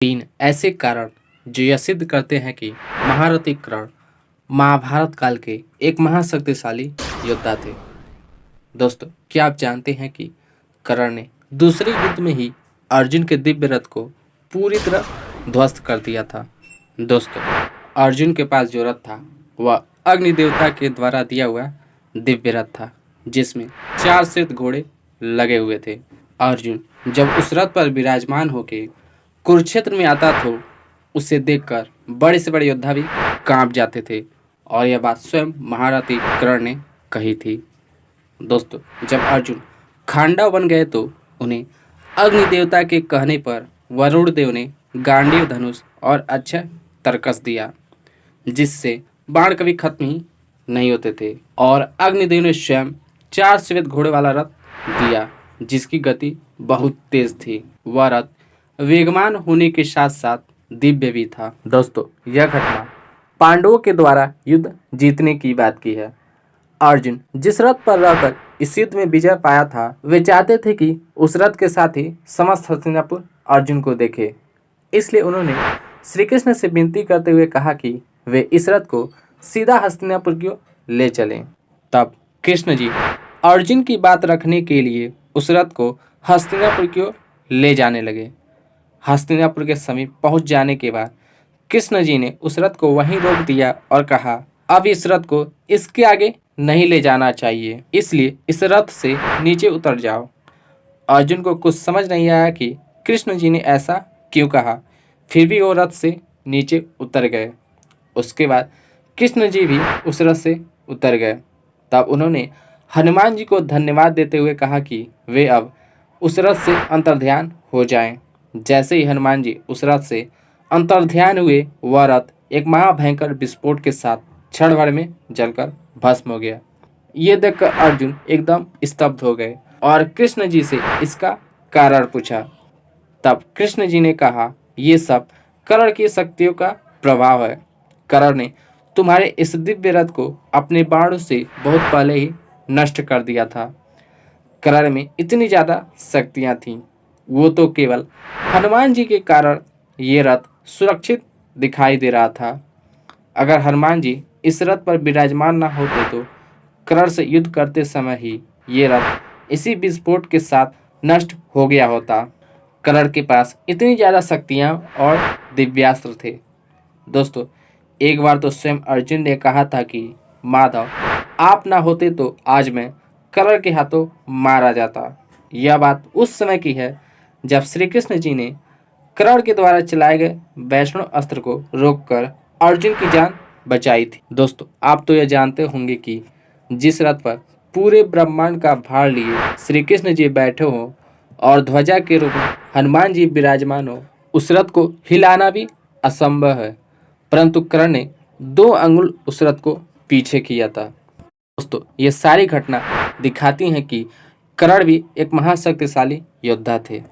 तीन ऐसे कारण जो यह सिद्ध करते हैं कि महारथी कर्ण महाभारत काल के एक महाशक्तिशाली योद्धा थे। दोस्तों, क्या आप जानते हैं कि कर्ण ने दूसरे युद्ध में ही अर्जुन के दिव्य रथ को पूरी तरह ध्वस्त कर दिया था। दोस्तों, अर्जुन के पास जो रथ था वह अग्नि देवता के द्वारा दिया हुआ दिव्य रथ था, जिसमें 4 श्वेत घोड़े लगे हुए थे। अर्जुन जब उस रथ पर विराजमान होकर कुरुक्षेत्र में आता तो उसे देखकर बड़े से बड़े योद्धा भी कांप जाते थे, और यह बात स्वयं महारथी कर्ण ने कही थी। दोस्तों, जब अर्जुन खांडव बन गए तो उन्हें अग्नि देवता के कहने पर वरुण देव ने गांडीव धनुष और अच्छा तरकस दिया, जिससे बाण कभी खत्म ही नहीं होते थे। और अग्निदेव ने स्वयं 4 श्वेत घोड़े वाला रथ दिया, जिसकी गति बहुत तेज थी। वह रथ वेगवान होने के साथ साथ दिव्य भी था। दोस्तों, यह घटना पांडवों के द्वारा युद्ध जीतने की बात की है। अर्जुन जिस रथ पर रहकर इस युद्ध में विजय पाया था, वे चाहते थे कि उस रथ के साथ ही समस्त हस्तिनापुर अर्जुन को देखे। इसलिए उन्होंने श्री कृष्ण से विनती करते हुए कहा कि वे इस रथ को सीधा हस्तिनापुर की ओर ले चलें। तब कृष्ण जी अर्जुन की बात रखने के लिए उस रथ को हस्तिनापुर की ओर ले जाने लगे। हस्तिनापुर के समीप पहुंच जाने के बाद कृष्ण जी ने उस रथ को वहीं रोक दिया और कहा, अब इस रथ को इसके आगे नहीं ले जाना चाहिए, इसलिए इस रथ से नीचे उतर जाओ। अर्जुन को कुछ समझ नहीं आया कि कृष्ण जी ने ऐसा क्यों कहा, फिर भी वो रथ से नीचे उतर गए। उसके बाद कृष्ण जी भी उस रथ से उतर गए। तब उन्होंने हनुमान जी को धन्यवाद देते हुए कहा कि वे अब उस रथ से अंतर्ध्यान हो जाएं। जैसे ही हनुमान जी उस रथ से अंतर्ध्यान हुए, वह रथ एक महाभयंकर विस्फोट के साथ क्षण भर में जलकर भस्म हो गया। ये देखकर अर्जुन एकदम स्तब्ध हो गए और कृष्ण जी से इसका कारण पूछा। तब कृष्ण जी ने कहा, ये सब कर्ण की शक्तियों का प्रभाव है। कर्ण ने तुम्हारे इस दिव्य रथ को अपने बाणों से बहुत पहले ही नष्ट कर दिया था। कर्ण में इतनी ज़्यादा शक्तियाँ थीं, वो तो केवल हनुमान जी के कारण ये रथ सुरक्षित दिखाई दे रहा था। अगर हनुमान जी इस रथ पर विराजमान न होते तो कर्ण से युद्ध करते समय ही ये रथ इसी विस्फोट के साथ नष्ट हो गया होता। कर्ण के पास इतनी ज़्यादा शक्तियाँ और दिव्यास्त्र थे। दोस्तों, एक बार तो स्वयं अर्जुन ने कहा था कि माधव, आप ना होते तो आज मैं कर्ण के हाथों मारा जाता। यह बात उस समय की है जब श्री कृष्ण जी ने कर्ण के द्वारा चलाए गए वैष्णव अस्त्र को रोककर अर्जुन की जान बचाई थी। दोस्तों, आप तो यह जानते होंगे कि जिस रथ पर पूरे ब्रह्मांड का भार लिए श्री कृष्ण जी बैठे हों और ध्वजा के रूप में हनुमान जी विराजमान हो, उस रथ को हिलाना भी असंभव है, परंतु कर्ण ने 2 अंगुल उस रथ को पीछे किया था। दोस्तों, ये सारी घटना दिखाती हैं कि कर्ण भी एक महाशक्तिशाली योद्धा थे।